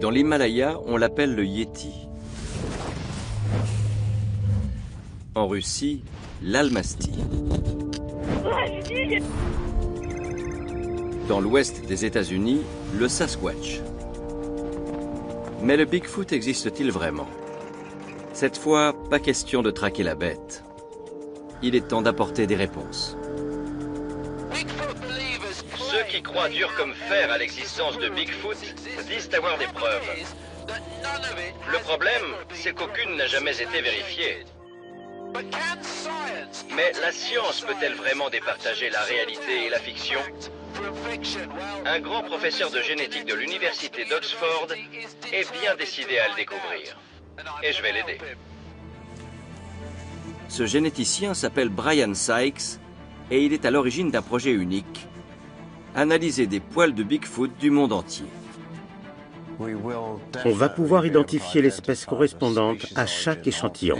Dans l'Himalaya, on l'appelle le Yéti. En Russie, l'Almasty. Dans l'ouest des États-Unis, le Sasquatch. Mais le Bigfoot existe-t-il vraiment? Cette fois, pas question de traquer la bête. Il est temps d'apporter des réponses. Ceux qui croient dur comme fer à l'existence de Bigfoot disent avoir des preuves. Le problème, c'est qu'aucune n'a jamais été vérifiée. Mais la science peut-elle vraiment départager la réalité et la fiction? Un grand professeur de génétique de l'université d'Oxford est bien décidé à le découvrir. Et je vais l'aider. Ce généticien s'appelle Brian Sykes et il est à l'origine d'un projet unique: analyser des poils de Bigfoot du monde entier. On va pouvoir identifier l'espèce correspondante à chaque échantillon.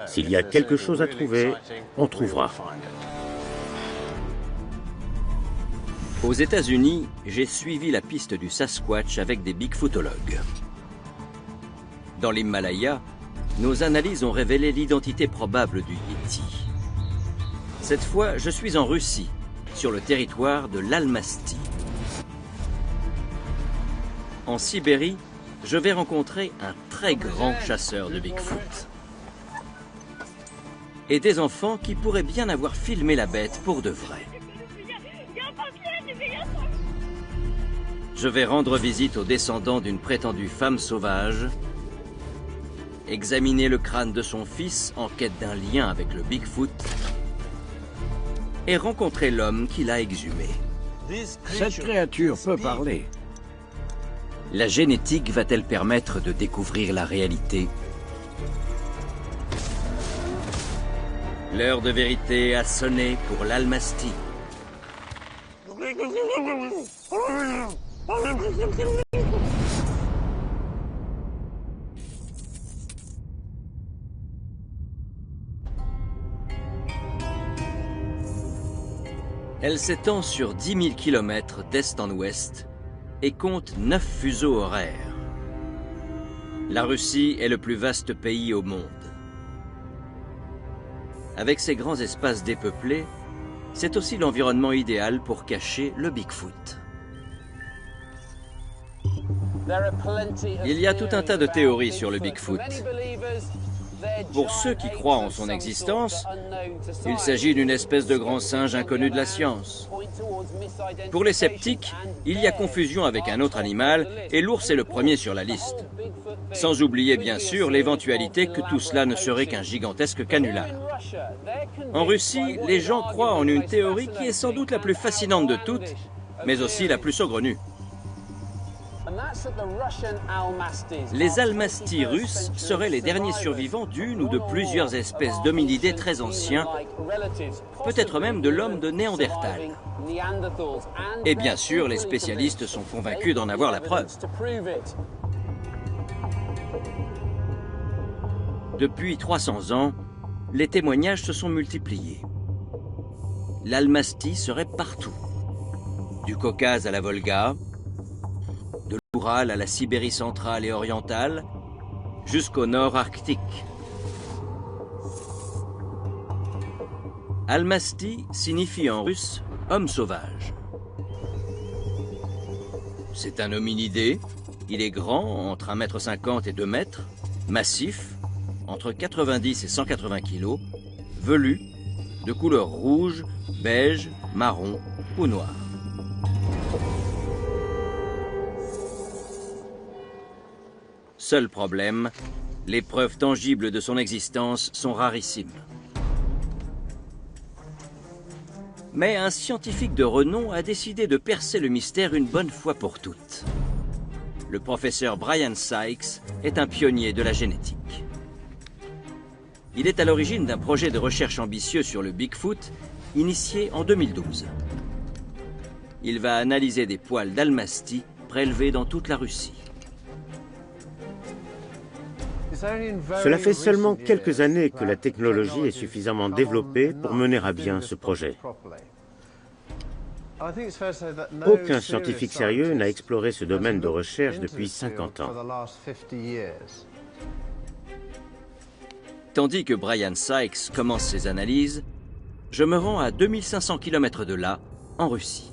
S'il y a quelque chose à trouver, on trouvera. Aux États-Unis, j'ai suivi la piste du Sasquatch avec des Bigfootologues. Dans l'Himalaya, nos analyses ont révélé l'identité probable du Yéti. Cette fois, je suis en Russie, sur le territoire de l'Almasty. En Sibérie, je vais rencontrer un très grand chasseur de Bigfoot. Et des enfants qui pourraient bien avoir filmé la bête pour de vrai. Je vais rendre visite aux descendants d'une prétendue femme sauvage, examiner le crâne de son fils en quête d'un lien avec le Bigfoot et rencontrer l'homme qui l'a exhumé. Cette créature peut parler. La génétique va-t-elle permettre de découvrir la réalité? L'heure de vérité a sonné pour l'Almasty. Elle s'étend sur 10 000 km d'est en ouest et compte 9 fuseaux horaires. La Russie est le plus vaste pays au monde. Avec ses grands espaces dépeuplés, c'est aussi l'environnement idéal pour cacher le Bigfoot. Il y a tout un tas de théories sur le Bigfoot. Pour ceux qui croient en son existence, il s'agit d'une espèce de grand singe inconnu de la science. Pour les sceptiques, il y a confusion avec un autre animal et l'ours est le premier sur la liste. Sans oublier bien sûr l'éventualité que tout cela ne serait qu'un gigantesque canular. En Russie, les gens croient en une théorie qui est sans doute la plus fascinante de toutes, mais aussi la plus saugrenue. Les Almasty russes seraient les derniers survivants d'une ou de plusieurs espèces d'hominidés très anciens, peut-être même de l'homme de Néandertal. Et bien sûr, les spécialistes sont convaincus d'en avoir la preuve. Depuis 300 ans, les témoignages se sont multipliés. L'Almasty serait partout. Du Caucase à la Volga, de l'Oural à la Sibérie centrale et orientale, jusqu'au nord arctique. Almasty signifie en russe « homme sauvage ». C'est un hominidé, il est grand, entre 1,50 m et 2 m, massif, entre 90 et 180 kg, velu, de couleur rouge, beige, marron ou noir. Seul problème, les preuves tangibles de son existence sont rarissimes. Mais un scientifique de renom a décidé de percer le mystère une bonne fois pour toutes. Le professeur Brian Sykes est un pionnier de la génétique. Il est à l'origine d'un projet de recherche ambitieux sur le Bigfoot, initié en 2012. Il va analyser des poils d'Almasty prélevés dans toute la Russie. Cela fait seulement quelques années que la technologie est suffisamment développée pour mener à bien ce projet. Aucun scientifique sérieux n'a exploré ce domaine de recherche depuis 50 ans. Tandis que Brian Sykes commence ses analyses, je me rends à 2500 km de là, en Russie.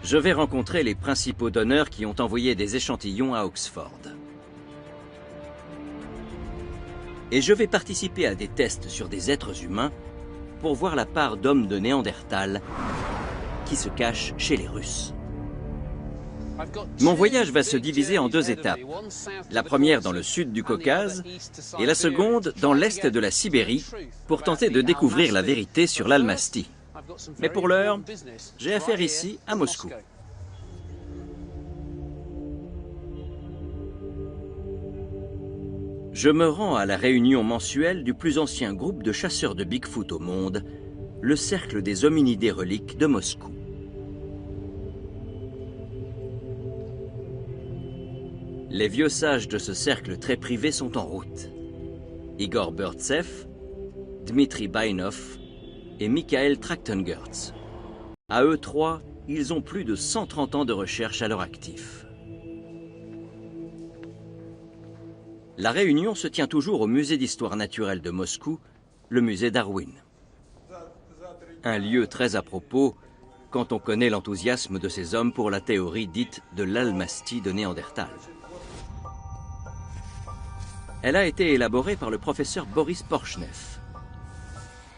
Je vais rencontrer les principaux donneurs qui ont envoyé des échantillons à Oxford. Et je vais participer à des tests sur des êtres humains pour voir la part d'hommes de Néandertal qui se cachent chez les Russes. Mon voyage va se diviser en 2 étapes. La première dans le sud du Caucase et la seconde dans l'est de la Sibérie pour tenter de découvrir la vérité sur l'Almasty. Mais pour l'heure, j'ai affaire ici à Moscou. Je me rends à la réunion mensuelle du plus ancien groupe de chasseurs de Bigfoot au monde, le Cercle des hominidés reliques de Moscou. Les vieux sages de ce cercle très privé sont en route. Igor Burtsev, Dmitri Bainov et Mikhail Trachtengerz. À eux 3, ils ont plus de 130 ans de recherche à leur actif. La réunion se tient toujours au musée d'histoire naturelle de Moscou, le musée Darwin. Un lieu très à propos quand on connaît l'enthousiasme de ces hommes pour la théorie dite de l'Almasty de Néandertal. Elle a été élaborée par le professeur Boris Porchnev.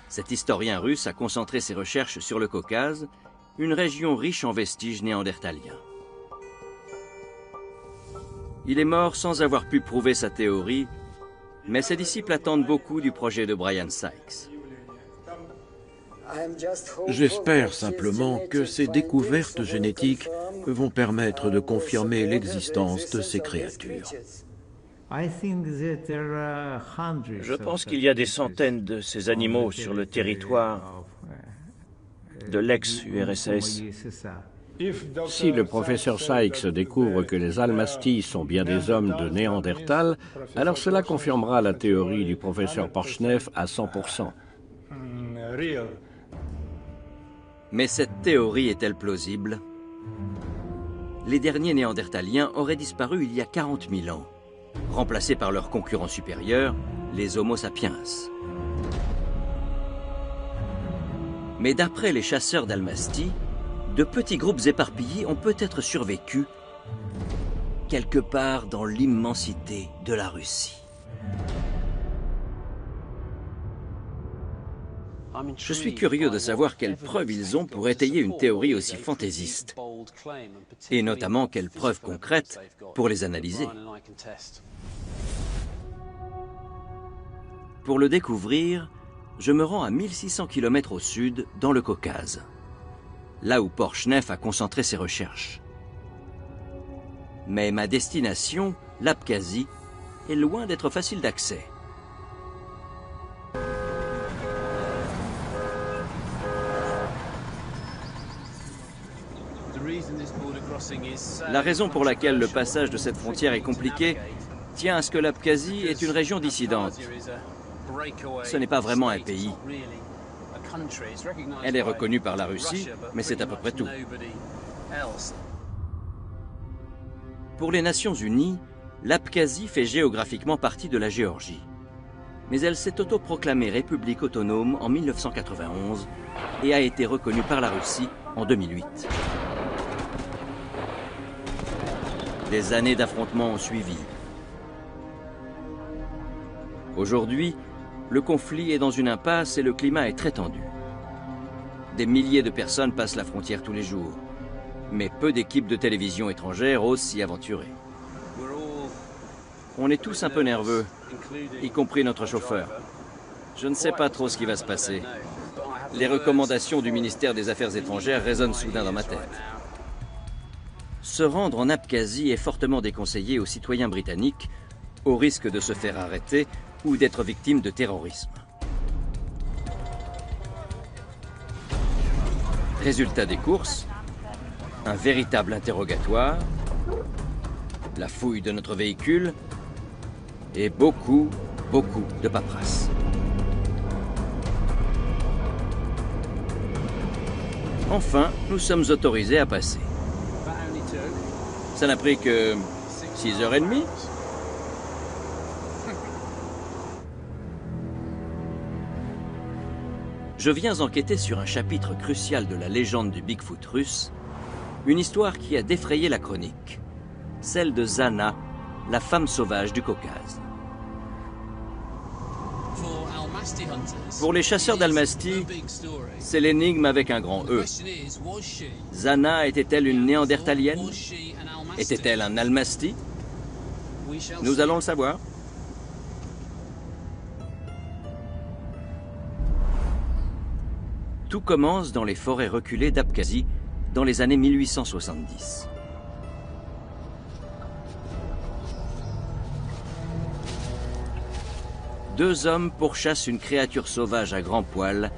Cet historien russe a concentré ses recherches sur le Caucase, une région riche en vestiges néandertaliens. Il est mort sans avoir pu prouver sa théorie, mais ses disciples attendent beaucoup du projet de Brian Sykes. J'espère simplement que ces découvertes génétiques vont permettre de confirmer l'existence de ces créatures. Je pense qu'il y a des centaines de ces animaux sur le territoire de l'ex-URSS. Si le professeur Sykes découvre que les Almasty sont bien des hommes de Néandertal, alors cela confirmera la théorie du professeur Porchnev à 100%. Mais cette théorie est-elle plausible? Les derniers Néandertaliens auraient disparu il y a 40 000 ans, remplacés par leurs concurrents supérieurs, les Homo sapiens. Mais d'après les chasseurs d'Almasty, de petits groupes éparpillés ont peut-être survécu quelque part dans l'immensité de la Russie. Je suis curieux de savoir quelles preuves ils ont pour étayer une théorie aussi fantaisiste, et notamment quelles preuves concrètes pour les analyser. Pour le découvrir, je me rends à 1600 km au sud, dans le Caucase, là où Porchnev a concentré ses recherches. Mais ma destination, l'Abkhazie, est loin d'être facile d'accès. La raison pour laquelle le passage de cette frontière est compliqué tient à ce que l'Abkhazie est une région dissidente. Ce n'est pas vraiment un pays. Elle est reconnue par la Russie, mais c'est à peu près tout. Pour les Nations Unies, l'Abkhazie fait géographiquement partie de la Géorgie. Mais elle s'est autoproclamée république autonome en 1991 et a été reconnue par la Russie en 2008. Des années d'affrontements ont suivi. Aujourd'hui, le conflit est dans une impasse et le climat est très tendu. Des milliers de personnes passent la frontière tous les jours, mais peu d'équipes de télévision étrangères osent s'y aventurer. On est tous un peu nerveux, y compris notre chauffeur. Je ne sais pas trop ce qui va se passer. Les recommandations du ministère des Affaires étrangères résonnent soudain dans ma tête. Se rendre en Abkhazie est fortement déconseillé aux citoyens britanniques, au risque de se faire arrêter ou d'être victime de terrorisme. Résultat des courses, un véritable interrogatoire, la fouille de notre véhicule et beaucoup de paperasse. Enfin, nous sommes autorisés à passer. Ça n'a pris que 6h30. Je viens enquêter sur un chapitre crucial de la légende du Bigfoot russe, une histoire qui a défrayé la chronique, celle de Zana, la femme sauvage du Caucase. Pour les chasseurs d'Almasty, c'est l'énigme avec un grand E. Zana était-elle une néandertalienne? Était-elle un Almasty? Nous allons le savoir. Tout commence dans les forêts reculées d'Abkhazie dans les années 1870. Deux hommes pourchassent une créature sauvage à grands poils,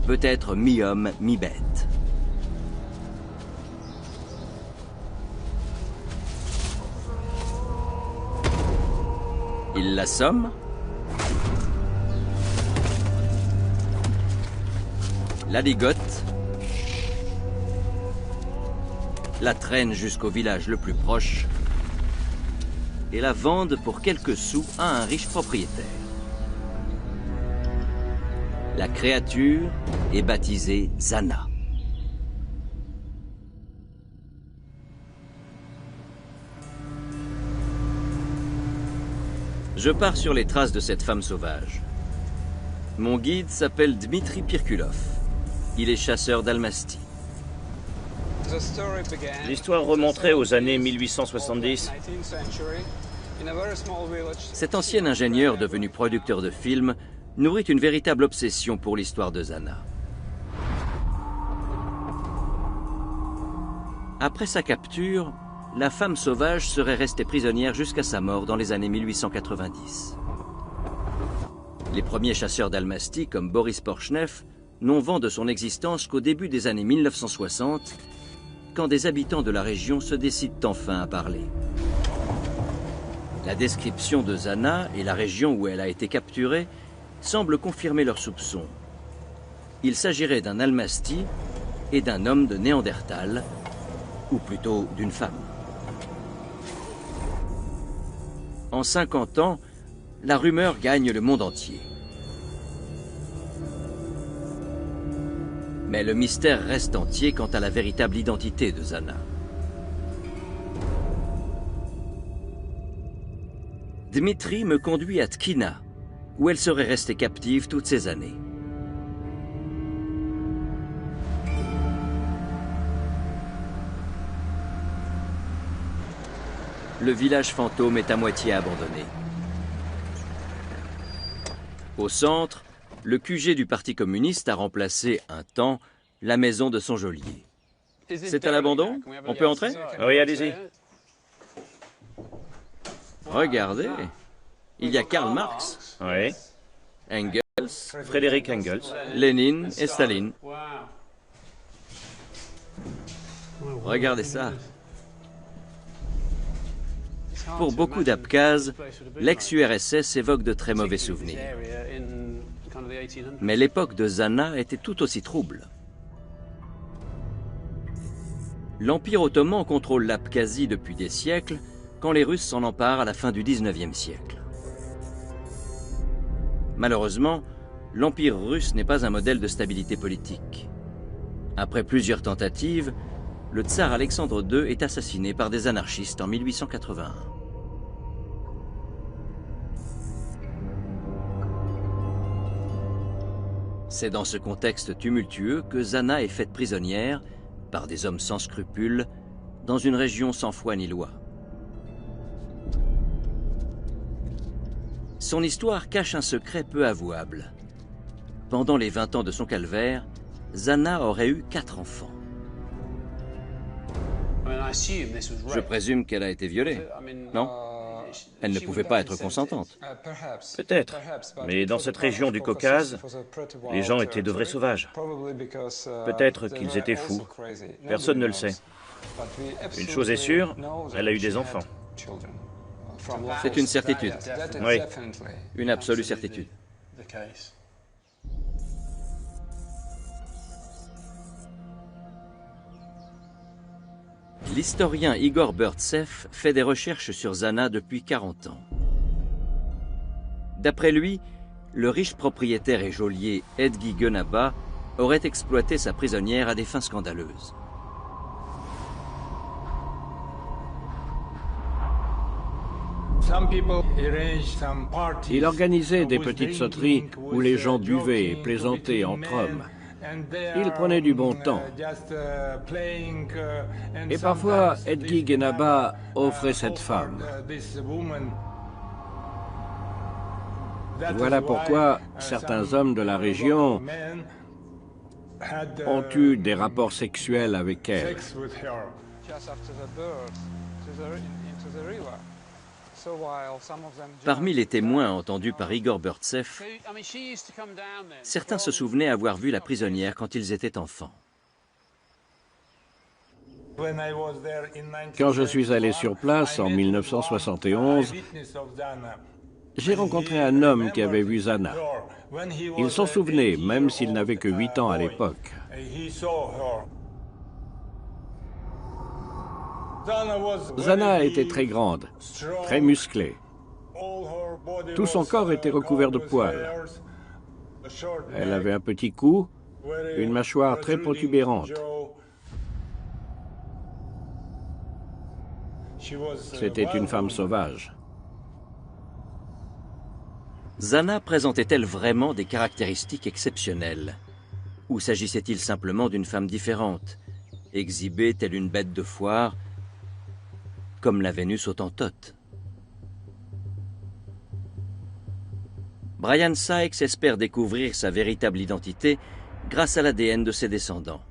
peut-être mi-homme, mi-bête. Ils l'assomment, la ligotent, la traînent jusqu'au village le plus proche et la vendent pour quelques sous à un riche propriétaire. La créature est baptisée Zana. Je pars sur les traces de cette femme sauvage. Mon guide s'appelle Dmitri Pirkulov. Il est chasseur d'Almasty. L'histoire remonterait aux années 1870. Cet ancien ingénieur devenu producteur de films nourrit une véritable obsession pour l'histoire de Zana. Après sa capture, la femme sauvage serait restée prisonnière jusqu'à sa mort dans les années 1890. Les premiers chasseurs d'Almasty, comme Boris Porchnev, n'ont vent de son existence qu'au début des années 1960, quand des habitants de la région se décident enfin à parler. La description de Zana et la région où elle a été capturée semblent confirmer leurs soupçons. Il s'agirait d'un Almasty et d'un homme de Néandertal, ou plutôt d'une femme. En 50 ans, la rumeur gagne le monde entier. Mais le mystère reste entier quant à la véritable identité de Zana. Dmitri me conduit à Tkina, où elle serait restée captive toutes ces années. Le village fantôme est à moitié abandonné. Au centre, le QG du Parti communiste a remplacé un temps la maison de son geôlier. C'est à l'abandon? On peut entrer? Oui, allez-y. Regardez, il y a Karl Marx, Oui. Engels, Frédéric Engels. Lénine et Staline. Regardez ça. Pour beaucoup d'Abkhazes, l'ex-URSS évoque de très mauvais souvenirs. Mais l'époque de Zana était tout aussi trouble. L'Empire ottoman contrôle l'Abkhazie depuis des siècles, quand les Russes s'en emparent à la fin du XIXe siècle. Malheureusement, l'Empire russe n'est pas un modèle de stabilité politique. Après plusieurs tentatives, le tsar Alexandre II est assassiné par des anarchistes en 1881. C'est dans ce contexte tumultueux que Zana est faite prisonnière par des hommes sans scrupules dans une région sans foi ni loi. Son histoire cache un secret peu avouable. Pendant les 20 ans de son calvaire, Zana aurait eu 4 enfants. Je présume qu'elle a été violée, non? Elle ne pouvait pas être consentante. Peut-être. Mais dans cette région du Caucase, les gens étaient de vrais sauvages. Peut-être qu'ils étaient fous. Personne ne le sait. Une chose est sûre, elle a eu des enfants. C'est une certitude. Oui. Une absolue certitude. L'historien Igor Burtsev fait des recherches sur Zana depuis 40 ans. D'après lui, le riche propriétaire et geôlier Edgi Genaba aurait exploité sa prisonnière à des fins scandaleuses. Il organisait des petites sauteries où les gens buvaient et plaisantaient entre hommes. Il prenait du bon temps. Et parfois, Edgi Genaba offrait cette femme. Voilà pourquoi certains hommes de la région ont eu des rapports sexuels avec elle. Parmi les témoins entendus par Igor Burtsev, certains se souvenaient avoir vu la prisonnière quand ils étaient enfants. Quand je suis allé sur place en 1971, j'ai rencontré un homme qui avait vu Zana. Il s'en souvenait, même s'il n'avait que 8 ans à l'époque. Zana était très grande, très musclée. Tout son corps était recouvert de poils. Elle avait un petit cou, une mâchoire très protubérante. C'était une femme sauvage. Zana présentait-elle vraiment des caractéristiques exceptionnelles? Ou s'agissait-il simplement d'une femme différente, exhibée telle une bête de foire, comme la Vénus hottentote? Brian Sykes espère découvrir sa véritable identité grâce à l'ADN de ses descendants.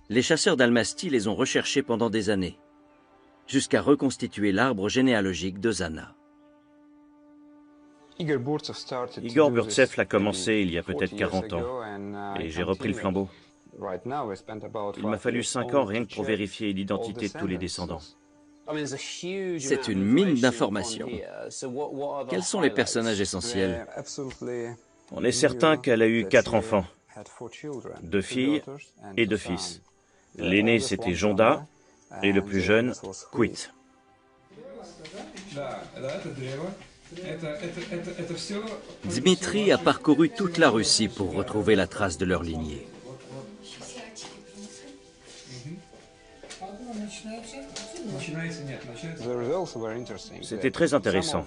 Les chasseurs d'Almasty les ont recherchés pendant des années, jusqu'à reconstituer l'arbre généalogique de Zana. Igor Burtsev l'a commencé il y a peut-être 40 ans, et j'ai repris le flambeau. Il m'a fallu 5 ans rien que pour vérifier l'identité de tous les descendants. C'est une mine d'informations. Quels sont les personnages essentiels? On est certain qu'elle a eu 4 enfants, 2 filles et 2 fils. L'aîné, c'était Jonda, et le plus jeune, Quit. Dmitri a parcouru toute la Russie pour retrouver la trace de leur lignée. C'était très intéressant.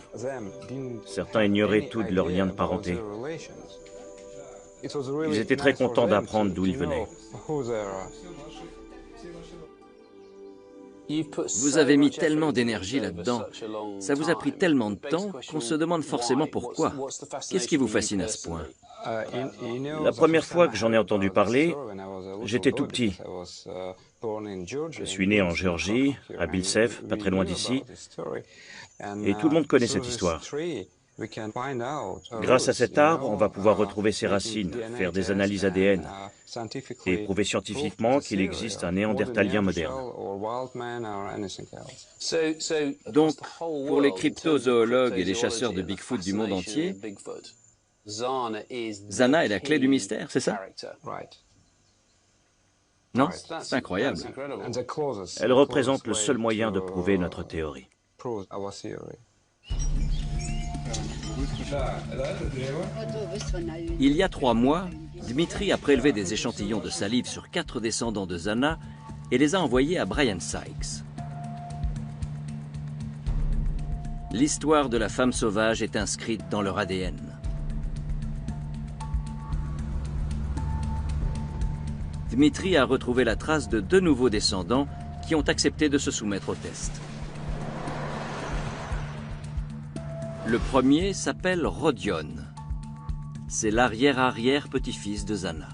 Certains ignoraient tous leurs liens de parenté. Ils étaient très contents d'apprendre d'où ils venaient. Vous avez mis tellement d'énergie là-dedans, ça vous a pris tellement de temps qu'on se demande forcément pourquoi. Qu'est-ce qui vous fascine à ce point? La première fois que j'en ai entendu parler, j'étais tout petit. Je suis né en Géorgie, à Bilsev, pas très loin d'ici, et tout le monde connaît cette histoire. Grâce à cet arbre, on va pouvoir retrouver ses racines, faire des analyses ADN et prouver scientifiquement qu'il existe un néandertalien moderne. Donc, pour les cryptozoologues et les chasseurs de Bigfoot du monde entier, Zana est la clé du mystère, c'est ça? Non? C'est incroyable. Elle représente le seul moyen de prouver notre théorie. Il y a 3 mois, Dmitri a prélevé des échantillons de salive sur 4 descendants de Zana et les a envoyés à Brian Sykes. L'histoire de la femme sauvage est inscrite dans leur ADN. Dmitri a retrouvé la trace de 2 nouveaux descendants qui ont accepté de se soumettre au test. Le premier s'appelle Rodion. C'est l'arrière-arrière-petit-fils de Zana.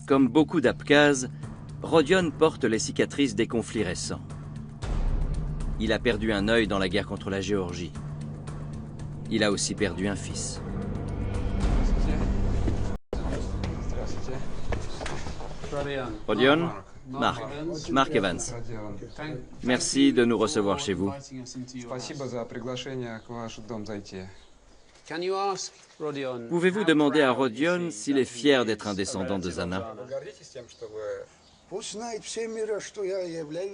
Comme beaucoup d'Abkhazes, Rodion porte les cicatrices des conflits récents. Il a perdu un œil dans la guerre contre la Géorgie. Il a aussi perdu un fils. Rodion, Mark Evans. Merci de nous recevoir chez vous. Pouvez-vous demander à Rodion s'il est fier d'être un descendant de Zana?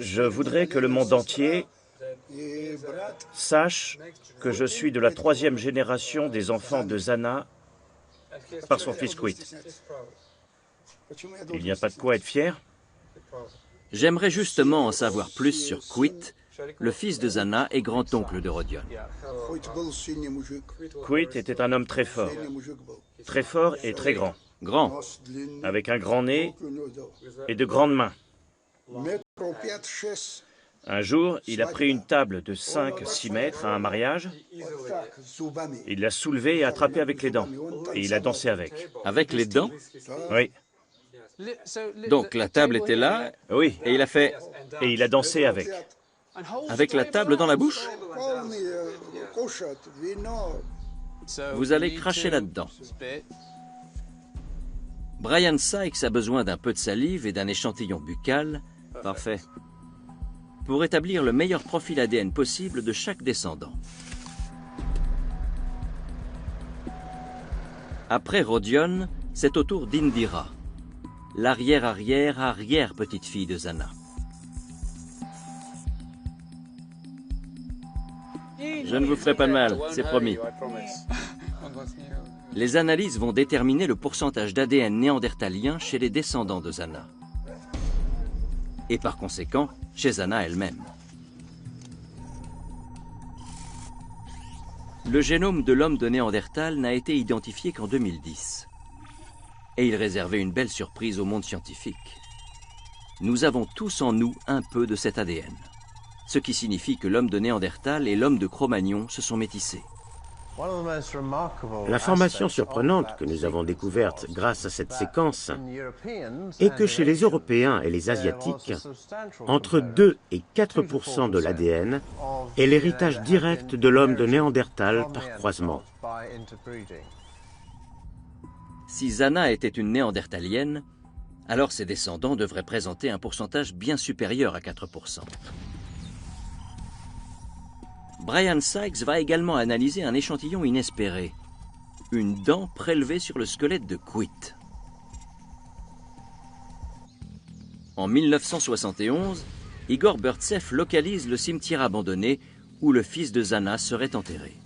Je voudrais que le monde entier sache que je suis de la 3e génération des enfants de Zana par son fils Quit. Il n'y a pas de quoi être fier. J'aimerais justement en savoir plus sur Quit, le fils de Zana et grand-oncle de Rodion. Quit était un homme très fort et très grand, Grand, avec un grand nez et de grandes mains. Un jour, il a pris une table de 5-6 mètres à un mariage, il l'a soulevée et attrapée avec les dents, et il a dansé avec. avec les dents. Oui, Donc la table était là, oui, et il a fait et il a dansé avec. avec la table dans la bouche. Vous allez cracher là-dedans. Brian Sykes a besoin d'un peu de salive et d'un échantillon buccal. Parfait. Pour établir le meilleur profil ADN possible de chaque descendant. Après Rodion, c'est au tour d'Indira, l'arrière-arrière-arrière-petite-fille de Zana. Je ne vous ferai pas de mal, c'est promis. Les analyses vont déterminer le pourcentage d'ADN néandertalien chez les descendants de Zana. Et par conséquent, chez Zana elle-même. Le génome de l'homme de Néandertal n'a été identifié qu'en 2010. Et il réservait une belle surprise au monde scientifique. Nous avons tous en nous un peu de cet ADN. Ce qui signifie que l'homme de Néandertal et l'homme de Cro-Magnon se sont métissés. L'information surprenante que nous avons découverte grâce à cette séquence est que chez les Européens et les Asiatiques, entre 2 et 4% de l'ADN est l'héritage direct de l'homme de Néandertal par croisement. Si Zana était une néandertalienne, alors ses descendants devraient présenter un pourcentage bien supérieur à 4%. Brian Sykes va également analyser un échantillon inespéré, une dent prélevée sur le squelette de Quit. En 1971, Igor Burtsev localise le cimetière abandonné où le fils de Zana serait enterré.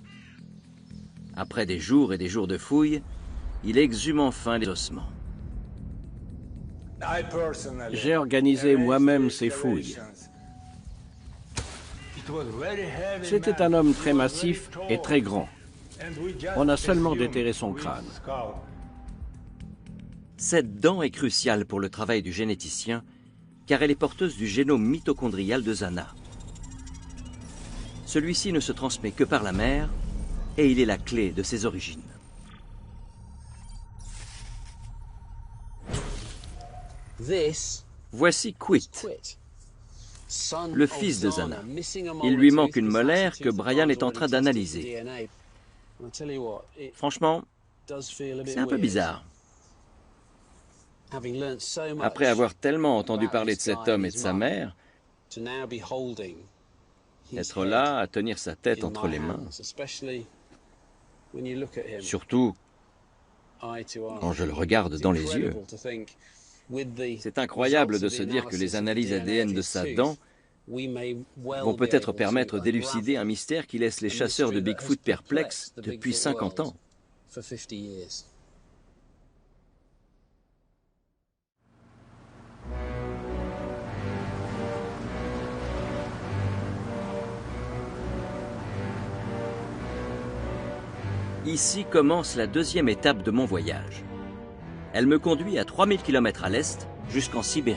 Après des jours et des jours de fouilles, il exhume enfin les ossements. J'ai organisé moi-même ces fouilles. C'était un homme très massif et très grand. On a seulement déterré son crâne. Cette dent est cruciale pour le travail du généticien, car elle est porteuse du génome mitochondrial de Zana. Celui-ci ne se transmet que par la mère, et il est la clé de ses origines. Voici Quit, le fils de Zana. Il lui manque une molaire que Brian est en train d'analyser. Franchement, c'est un peu bizarre. Après avoir tellement entendu parler de cet homme et de sa mère, être là à tenir sa tête entre les mains, surtout quand je le regarde dans les yeux, c'est incroyable de se dire que les analyses ADN de sa dent vont peut-être permettre d'élucider un mystère qui laisse les chasseurs de Bigfoot perplexes depuis 50 ans. Ici commence la deuxième étape de mon voyage. Elle me conduit à 3000 km à l'est, jusqu'en Sibérie.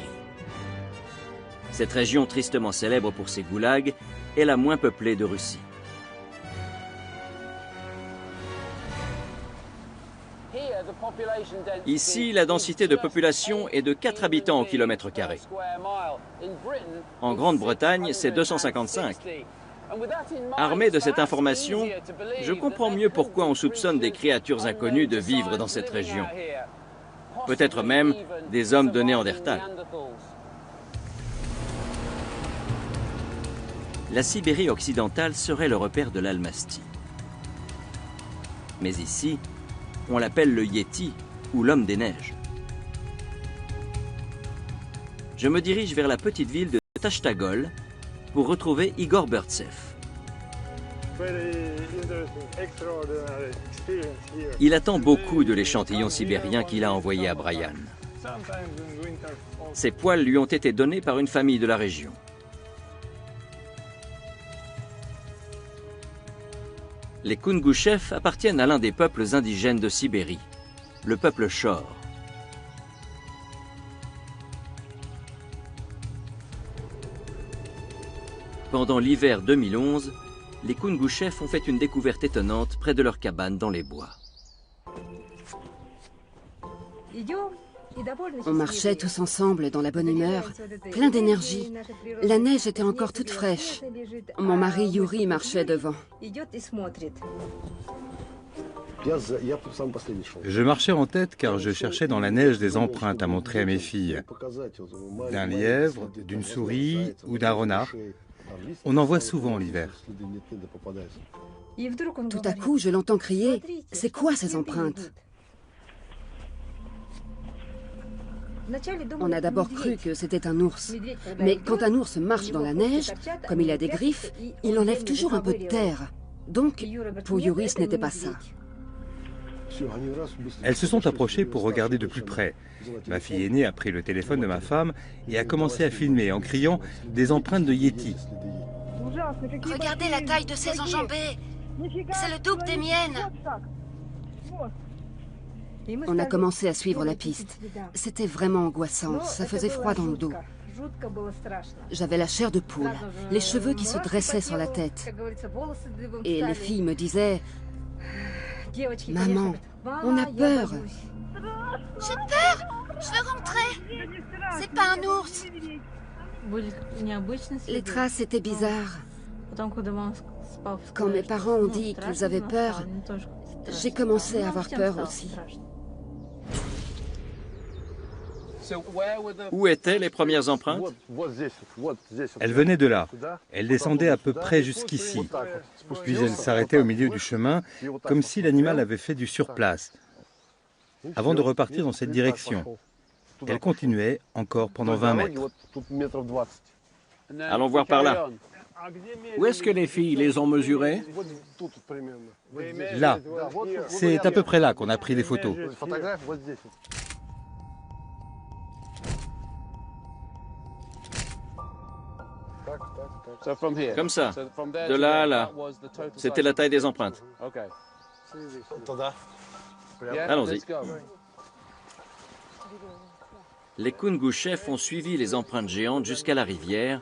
Cette région tristement célèbre pour ses goulags est la moins peuplée de Russie. Ici, la densité de population est de 4 habitants au kilomètre carré. En Grande-Bretagne, c'est 255. Armé de cette information, je comprends mieux pourquoi on soupçonne des créatures inconnues de vivre dans cette région. Peut-être même des hommes de Néandertal. La Sibérie occidentale serait le repère de l'Almastie. Mais ici, on l'appelle le Yéti ou l'homme des neiges. Je me dirige vers la petite ville de Tashtagol pour retrouver Igor Burtsev. Il attend beaucoup de l'échantillon sibérien qu'il a envoyé à Brian. Ces poils lui ont été donnés par une famille de la région. Les Koungouchev appartiennent à l'un des peuples indigènes de Sibérie, le peuple Shor. Pendant l'hiver 2011, les Koungouchev ont fait une découverte étonnante près de leur cabane dans les bois. On marchait tous ensemble dans la bonne humeur, plein d'énergie. La neige était encore toute fraîche. Mon mari Yuri marchait devant. Je marchais en tête car je cherchais dans la neige des empreintes à montrer à mes filles. D'un lièvre, d'une souris ou d'un renard. On en voit souvent l'hiver. Tout à coup, je l'entends crier « C'est quoi ces empreintes ?» On a d'abord cru que c'était un ours. Mais quand un ours marche dans la neige, comme il a des griffes, il enlève toujours un peu de terre. Donc, pour Yuri, ce n'était pas ça. Elles se sont approchées pour regarder de plus près. Ma fille aînée a pris le téléphone de ma femme et a commencé à filmer en criant des empreintes de Yéti. Regardez la taille de ces enjambées. C'est le double des miennes. On a commencé à suivre la piste. C'était vraiment angoissant, ça faisait froid dans le dos. J'avais la chair de poule, les cheveux qui se dressaient sur la tête. Et les filles me disaient « Maman, on a peur !»« J'ai peur, je veux rentrer. C'est pas un ours. » Les traces étaient bizarres. Quand mes parents ont dit qu'ils avaient peur, j'ai commencé à avoir peur aussi. Où étaient les premières empreintes? Elles venaient de là. Elles descendaient à peu près jusqu'ici. Puis elles s'arrêtaient au milieu du chemin, comme si l'animal avait fait du surplace, avant de repartir dans cette direction. Elles continuaient encore pendant 20 mètres. Allons voir par là. Où est-ce que les filles les ont mesurées? Là. C'est à peu près là qu'on a pris les photos. Comme ça, de là à là. C'était la taille des empreintes. Allons-y. Les Koungouchev ont suivi les empreintes géantes jusqu'à la rivière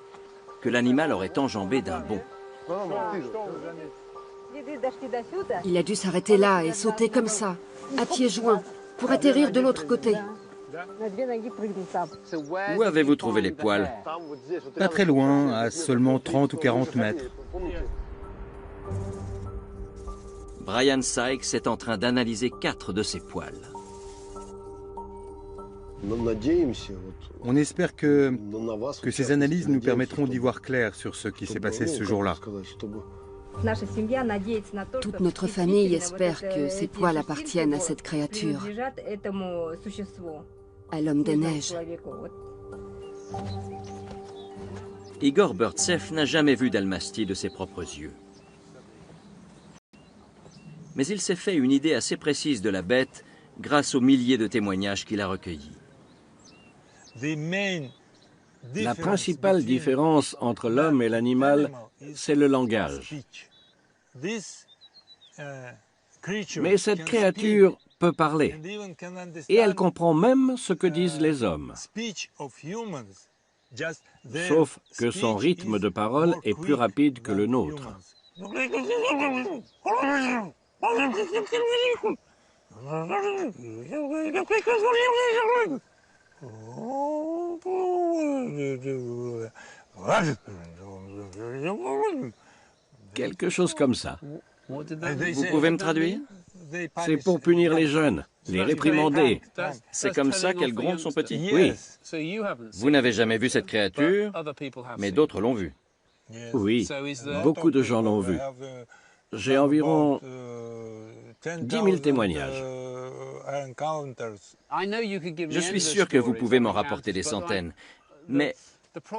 que l'animal aurait enjambée d'un bond. Il a dû s'arrêter là et sauter comme ça, à pieds joints, pour atterrir de l'autre côté. Où avez-vous trouvé les poils? Pas très loin, à seulement 30 ou 40 mètres. Brian Sykes est en train d'analyser 4 de ces poils. On espère que ces analyses nous permettront d'y voir clair sur ce qui s'est passé ce jour-là. Toute notre famille espère que ces poils appartiennent à cette créature, à l'homme des neiges. Igor Burtsev n'a jamais vu d'Almasty de ses propres yeux. Mais il s'est fait une idée assez précise de la bête grâce aux milliers de témoignages qu'il a recueillis. La principale différence entre l'homme et l'animal, c'est le langage. Mais cette créature peut parler, et elle comprend même ce que disent les hommes. Sauf que son rythme de parole est plus rapide que le nôtre. Quelque chose comme ça. Vous pouvez me traduire? C'est pour punir les jeunes, les réprimander. C'est comme ça qu'elle gronde son petit? Oui. Vous n'avez jamais vu cette créature, mais d'autres l'ont vue. Oui, beaucoup de gens l'ont vu. J'ai environ 10 000 témoignages. Je suis sûr que vous pouvez m'en rapporter des centaines. Mais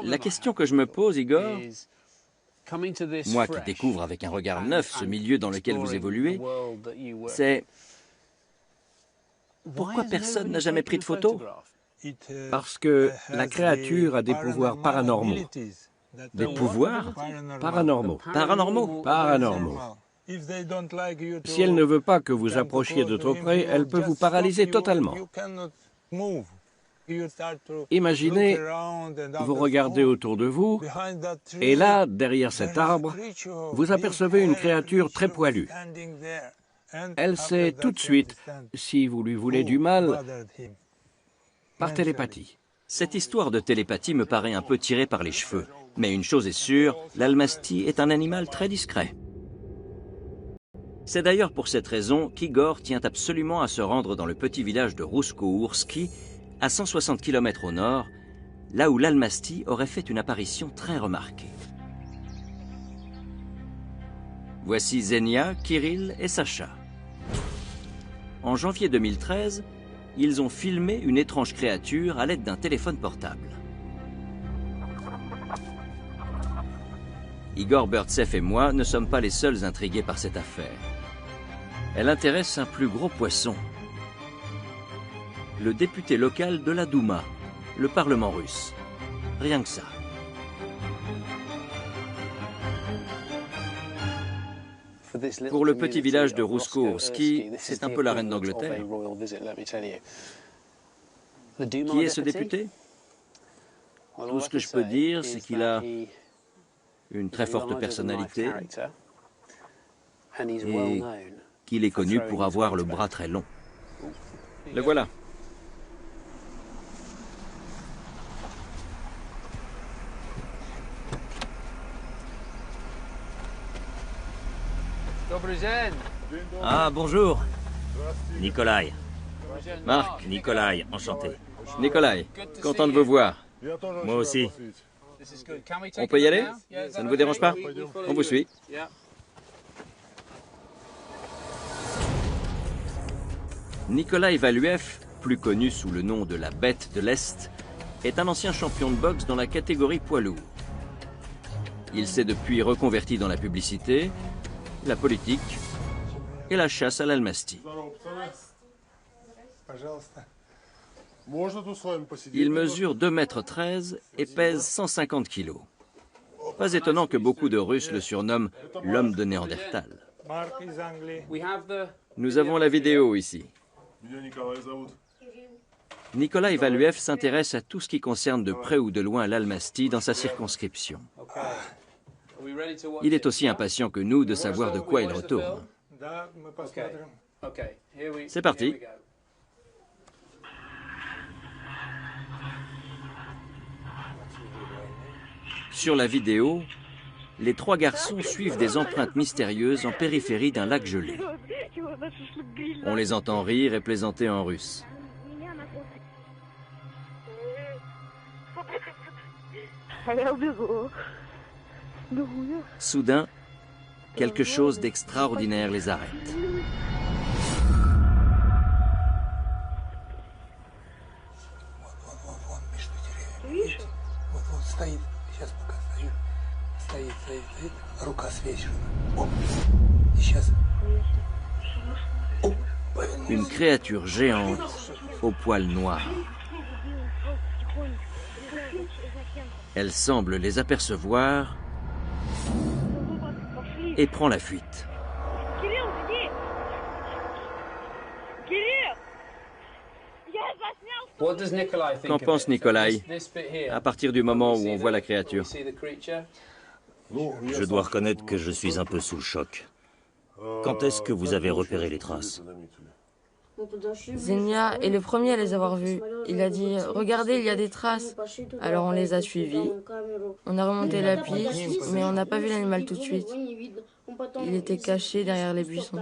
la question que je me pose, Igor, moi qui découvre avec un regard neuf ce milieu dans lequel vous évoluez, c'est pourquoi personne n'a jamais pris de photos? Parce que la créature a des pouvoirs paranormaux. Des pouvoirs Paranormaux. paranormaux? Paranormaux. Si elle ne veut pas que vous approchiez de trop près, elle peut vous paralyser totalement. Imaginez, vous regardez autour de vous, et là, derrière cet arbre, vous apercevez une créature très poilue. Elle sait tout de suite si vous lui voulez du mal par télépathie. Cette histoire de télépathie me paraît un peu tirée par les cheveux. Mais une chose est sûre, l'Almasty est un animal très discret. C'est d'ailleurs pour cette raison qu'Igor tient absolument à se rendre dans le petit village de Rousko-Ourski, à 160 km au nord, là où l'Almasty aurait fait une apparition très remarquée. Voici Zenia, Kirill et Sacha. En janvier 2013, ils ont filmé une étrange créature à l'aide d'un téléphone portable. Igor Burtsev et moi ne sommes pas les seuls intrigués par cette affaire. Elle intéresse un plus gros poisson. Le député local de la Douma, le Parlement russe. Rien que ça. Pour le petit village de Rousko-Ourski, c'est un peu la reine d'Angleterre. Qui est ce député? Tout ce que je peux dire, c'est qu'il a une très forte personnalité et qu'il est connu pour avoir le bras très long. Le voilà. Ah, bonjour. Nikolai. Marc. Nikolai, enchanté. Nikolai, content de vous voir. Moi aussi. On peut y aller? Ça ne vous dérange pas? On vous suit. Nikolai Valuev, plus connu sous le nom de la Bête de l'Est, est un ancien champion de boxe dans la catégorie poids lourd. Il s'est depuis reconverti dans la publicité, la politique et la chasse à l'Almasty. Il mesure 2,13 m et pèse 150 kg. Pas étonnant que beaucoup de Russes le surnomment l'homme de Néandertal. Nous avons la vidéo ici. Nikolai Valuev s'intéresse à tout ce qui concerne de près ou de loin l'Almasty dans sa circonscription. Il est aussi impatient que nous de savoir de quoi il retourne. C'est parti. Sur la vidéo, les trois garçons suivent des empreintes mystérieuses en périphérie d'un lac gelé. On les entend rire et plaisanter en russe. Soudain, quelque chose d'extraordinaire les arrête. Une créature géante aux poils noirs. Elle semble les apercevoir et prend la fuite. Qu'en pense Nikolai à partir du moment où on voit la créature? Je dois reconnaître que je suis un peu sous le choc. Quand est-ce que vous avez repéré les traces? Zenia est le premier à les avoir vus. Il a dit « Regardez, il y a des traces ». Alors on les a suivis. On a remonté la piste, mais on n'a pas vu l'animal tout de suite. Il était caché derrière les buissons.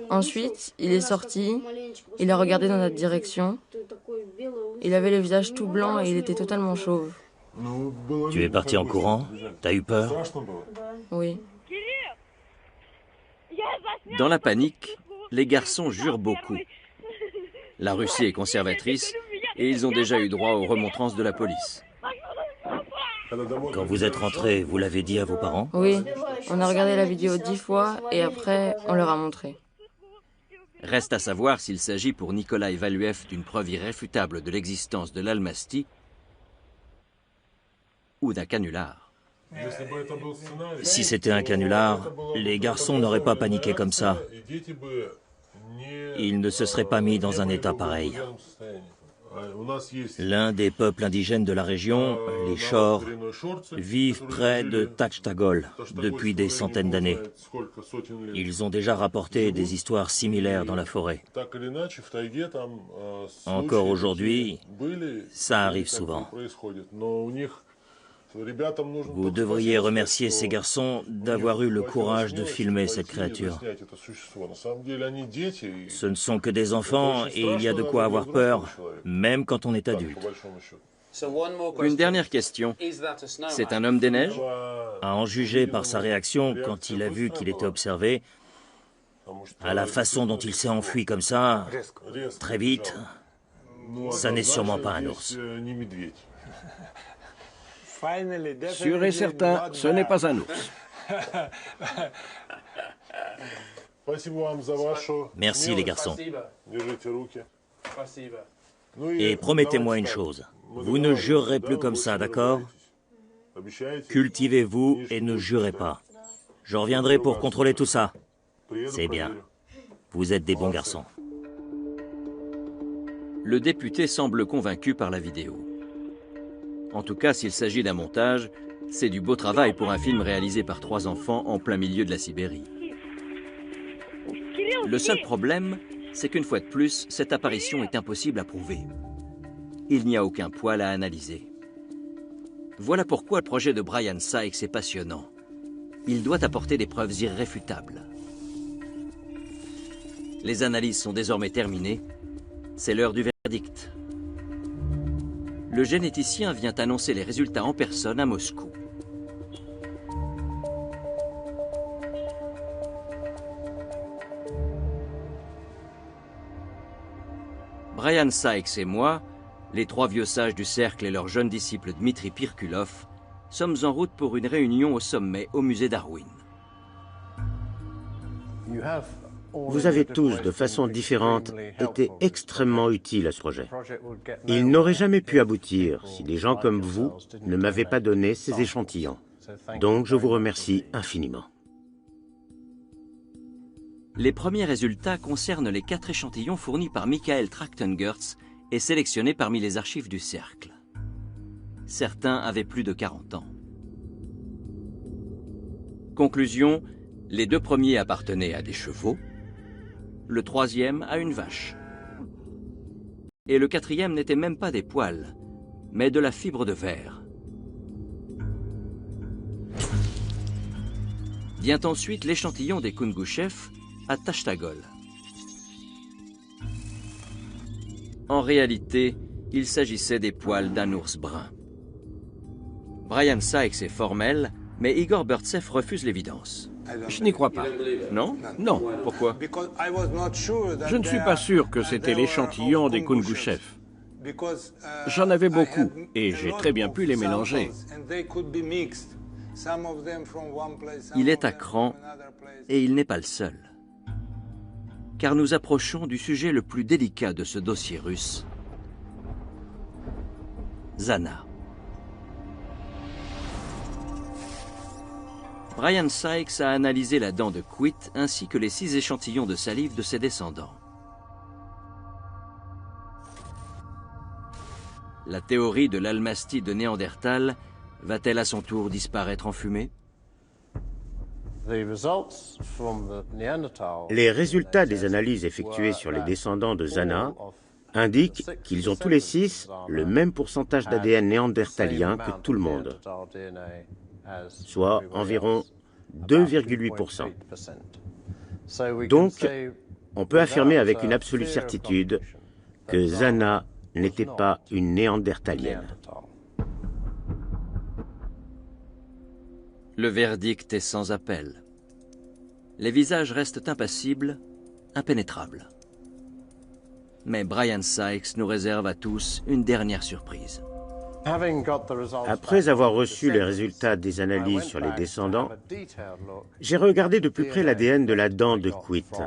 Ensuite, il est sorti. Il a regardé dans notre direction. Il avait le visage tout blanc et il était totalement chauve. Tu es parti en courant? T'as eu peur? Oui. Dans la panique, les garçons jurent beaucoup. La Russie est conservatrice et ils ont déjà eu droit aux remontrances de la police. Quand vous êtes rentrés, vous l'avez dit à vos parents? Oui, on a regardé la vidéo 10 fois et après, on leur a montré. Reste à savoir s'il s'agit pour Nikolai Valuev d'une preuve irréfutable de l'existence de l'Almasty ou d'un canular. Si c'était un canular, les garçons n'auraient pas paniqué comme ça. Ils ne se seraient pas mis dans un état pareil. L'un des peuples indigènes de la région, les Shor, vivent près de Tachtagol depuis des centaines d'années. Ils ont déjà rapporté des histoires similaires dans la forêt. Encore aujourd'hui, ça arrive souvent. Vous devriez remercier ces garçons d'avoir eu le courage de filmer cette créature. Ce ne sont que des enfants et il y a de quoi avoir peur, même quand on est adulte. Une dernière question. C'est un homme des neiges? À en juger par sa réaction quand il a vu qu'il était observé, à la façon dont il s'est enfui comme ça, très vite, ça n'est sûrement pas un ours. Sûr et certain, ce n'est pas un ours. Merci les garçons. Et promettez-moi une chose, vous ne jurerez plus comme ça, d'accord? Cultivez-vous et ne jurez pas. Je reviendrai pour contrôler tout ça. C'est bien. Vous êtes des bons garçons. Le député semble convaincu par la vidéo. En tout cas, s'il s'agit d'un montage, c'est du beau travail pour un film réalisé par 3 enfants en plein milieu de la Sibérie. Le seul problème, c'est qu'une fois de plus, cette apparition est impossible à prouver. Il n'y a aucun poil à analyser. Voilà pourquoi le projet de Brian Sykes est passionnant. Il doit apporter des preuves irréfutables. Les analyses sont désormais terminées. C'est l'heure du verdict. Le généticien vient annoncer les résultats en personne à Moscou. Brian Sykes et moi, les 3 vieux sages du cercle et leur jeune disciple Dmitri Pirkulov, sommes en route pour une réunion au sommet au musée Darwin. Vous avez tous, de façon différente, été extrêmement utiles à ce projet. Il n'aurait jamais pu aboutir si des gens comme vous ne m'avaient pas donné ces échantillons. Donc je vous remercie infiniment. Les premiers résultats concernent les 4 échantillons fournis par Michael Trachtengertz et sélectionnés parmi les archives du cercle. Certains avaient plus de 40 ans. Conclusion, les 2 premiers appartenaient à des chevaux, le 3e à une vache. Et le 4e n'était même pas des poils, mais de la fibre de verre. Vient ensuite l'échantillon des Kungouchev à Tachtagol. En réalité, il s'agissait des poils d'un ours brun. Brian Sykes est formel, mais Igor Burtsev refuse l'évidence. Je n'y crois pas. Non? Non. Pourquoi? Je ne suis pas sûr que c'était l'échantillon des Kungouchev. J'en avais beaucoup et j'ai très bien pu les mélanger. Il est à cran et il n'est pas le seul. Car nous approchons du sujet le plus délicat de ce dossier russe. Zana. Brian Sykes a analysé la dent de Quit ainsi que les 6 échantillons de salive de ses descendants. La théorie de l'Almasty de Néandertal va-t-elle à son tour disparaître en fumée? Les résultats des analyses effectuées sur les descendants de Zana indiquent qu'ils ont tous les 6 le même pourcentage d'ADN néandertalien que tout le monde, soit environ 2,8%. Donc, on peut affirmer avec une absolue certitude que Zana n'était pas une néandertalienne. Le verdict est sans appel. Les visages restent impassibles, impénétrables. Mais Brian Sykes nous réserve à tous une dernière surprise. Après avoir reçu les résultats des analyses sur les descendants, j'ai regardé de plus près l'ADN de la dent de Kwitt.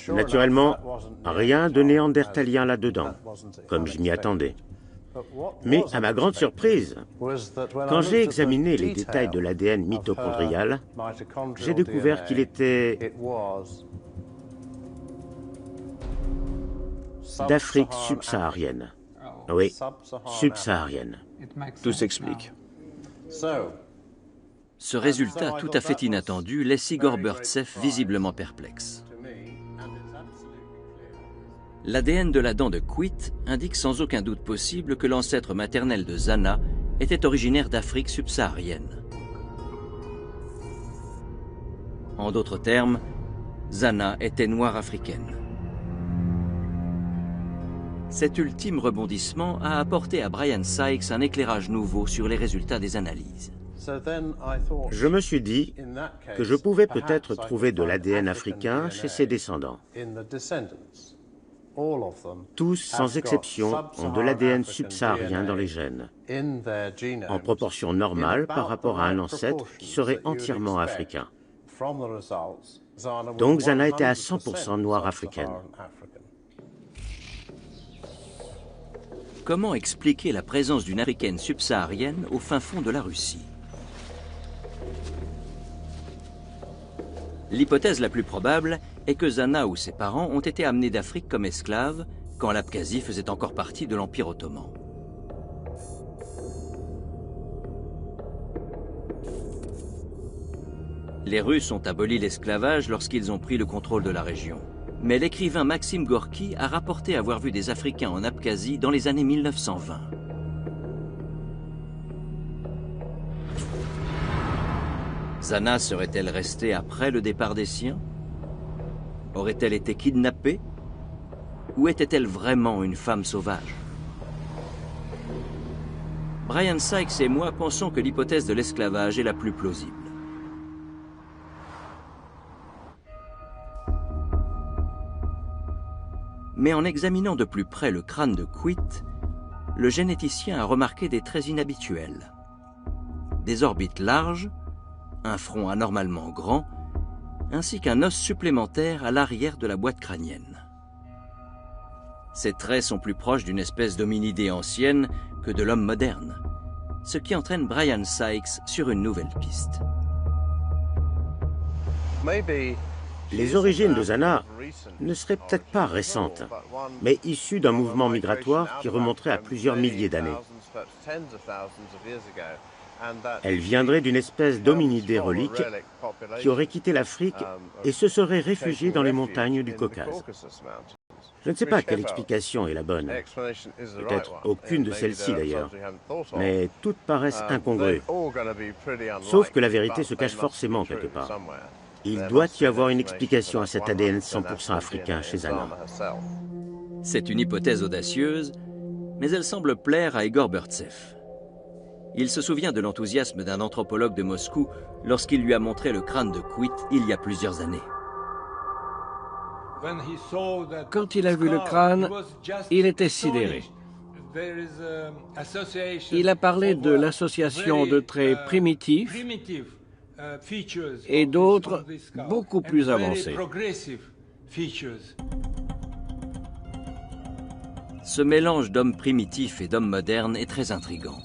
Naturellement, rien de néandertalien là-dedans, comme je m'y attendais. Mais à ma grande surprise, quand j'ai examiné les détails de l'ADN mitochondrial, j'ai découvert qu'il était d'Afrique subsaharienne. Oui, subsaharienne. Tout s'explique. Ce résultat tout à fait inattendu laisse Igor Burtsev visiblement perplexe. L'ADN de la dent de Kwitt indique sans aucun doute possible que l'ancêtre maternel de Zana était originaire d'Afrique subsaharienne. En d'autres termes, Zana était noire africaine. Cet ultime rebondissement a apporté à Brian Sykes un éclairage nouveau sur les résultats des analyses. Je me suis dit que je pouvais peut-être trouver de l'ADN africain chez ses descendants. Tous, sans exception, ont de l'ADN subsaharien dans les gènes, en proportion normale par rapport à un ancêtre qui serait entièrement africain. Donc Zana était à 100% noire africaine. Comment expliquer la présence d'une africaine subsaharienne au fin fond de la Russie? L'hypothèse la plus probable est que Zana ou ses parents ont été amenés d'Afrique comme esclaves quand l'Abkhazie faisait encore partie de l'Empire ottoman. Les Russes ont aboli l'esclavage lorsqu'ils ont pris le contrôle de la région. Mais l'écrivain Maxime Gorky a rapporté avoir vu des Africains en Abkhazie dans les années 1920. Zana serait-elle restée après le départ des siens? Aurait-elle été kidnappée? Ou était-elle vraiment une femme sauvage? Brian Sykes et moi pensons que l'hypothèse de l'esclavage est la plus plausible. Mais en examinant de plus près le crâne de Kwitt, le généticien a remarqué des traits inhabituels. Des orbites larges, un front anormalement grand, ainsi qu'un os supplémentaire à l'arrière de la boîte crânienne. Ces traits sont plus proches d'une espèce d'hominidé ancienne que de l'homme moderne, ce qui entraîne Brian Sykes sur une nouvelle piste. Les origines de Zana ne seraient peut-être pas récentes, mais issues d'un mouvement migratoire qui remonterait à plusieurs milliers d'années. Elle viendrait d'une espèce d'hominidé relique qui aurait quitté l'Afrique et se serait réfugiée dans les montagnes du Caucase. Je ne sais pas quelle explication est la bonne, peut-être aucune de celles-ci d'ailleurs, mais toutes paraissent incongrues, sauf que la vérité se cache forcément quelque part. Il doit y avoir une explication à cet ADN 100% africain chez Zana. C'est une hypothèse audacieuse, mais elle semble plaire à Igor Burtsev. Il se souvient de l'enthousiasme d'un anthropologue de Moscou lorsqu'il lui a montré le crâne de Kwitt il y a plusieurs années. Quand il a vu le crâne, il était sidéré. Il a parlé de l'association de traits primitifs et d'autres beaucoup plus avancés. Ce mélange d'hommes primitifs et d'hommes modernes est très intrigant.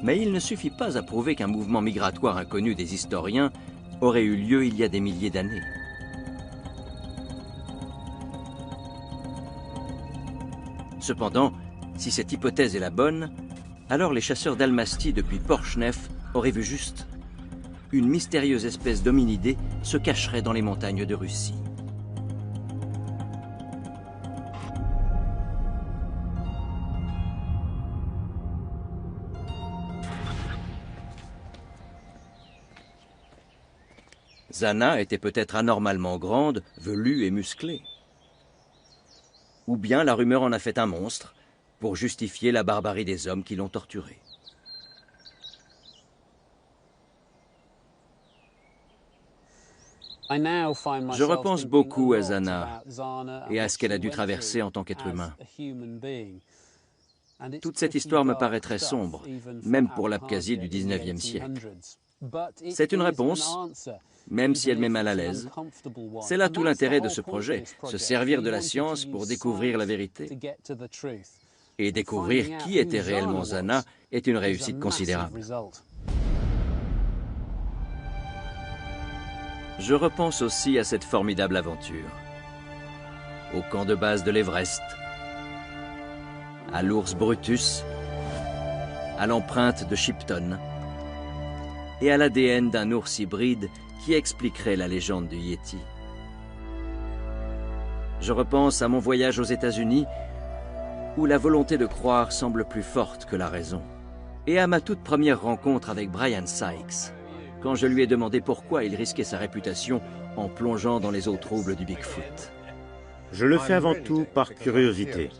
Mais il ne suffit pas à prouver qu'un mouvement migratoire inconnu des historiens aurait eu lieu il y a des milliers d'années. Cependant, si cette hypothèse est la bonne, alors les chasseurs d'Almasty depuis Porchnef auraient vu juste. Une mystérieuse espèce d'hominidé se cacherait dans les montagnes de Russie. Zana était peut-être anormalement grande, velue et musclée. Ou bien la rumeur en a fait un monstre pour justifier la barbarie des hommes qui l'ont torturée. Je repense beaucoup à Zana et à ce qu'elle a dû traverser en tant qu'être humain. Toute cette histoire me paraît très sombre, même pour l'Abkhazie du 19e siècle. C'est une réponse, même si elle met mal à l'aise. C'est là tout l'intérêt de ce projet, se servir de la science pour découvrir la vérité. Et découvrir qui était réellement Zana est une réussite considérable. Je repense aussi à cette formidable aventure. Au camp de base de l'Everest, à l'ours Brutus, à l'empreinte de Shipton et à l'ADN d'un ours hybride qui expliquerait la légende du Yéti. Je repense à mon voyage aux États-Unis où la volonté de croire semble plus forte que la raison, et à ma toute première rencontre avec Brian Sykes, quand je lui ai demandé pourquoi il risquait sa réputation en plongeant dans les eaux troubles du Bigfoot. Je le fais avant tout par curiosité.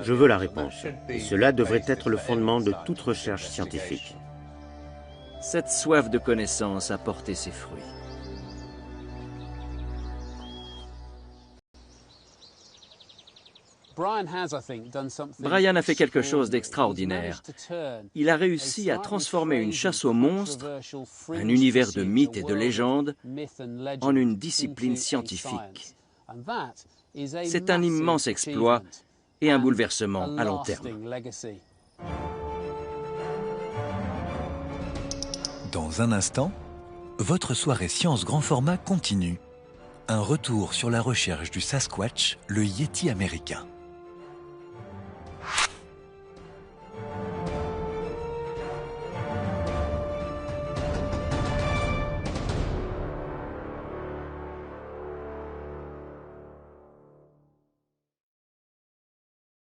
Je veux la réponse. Et cela devrait être le fondement de toute recherche scientifique. Cette soif de connaissance a porté ses fruits. Brian a fait quelque chose d'extraordinaire. Il a réussi à transformer une chasse aux monstres, un univers de mythes et de légendes, en une discipline scientifique. C'est un immense exploit et un bouleversement à long terme. Dans un instant, votre soirée science grand format continue. Un retour sur la recherche du Sasquatch, le Yéti américain.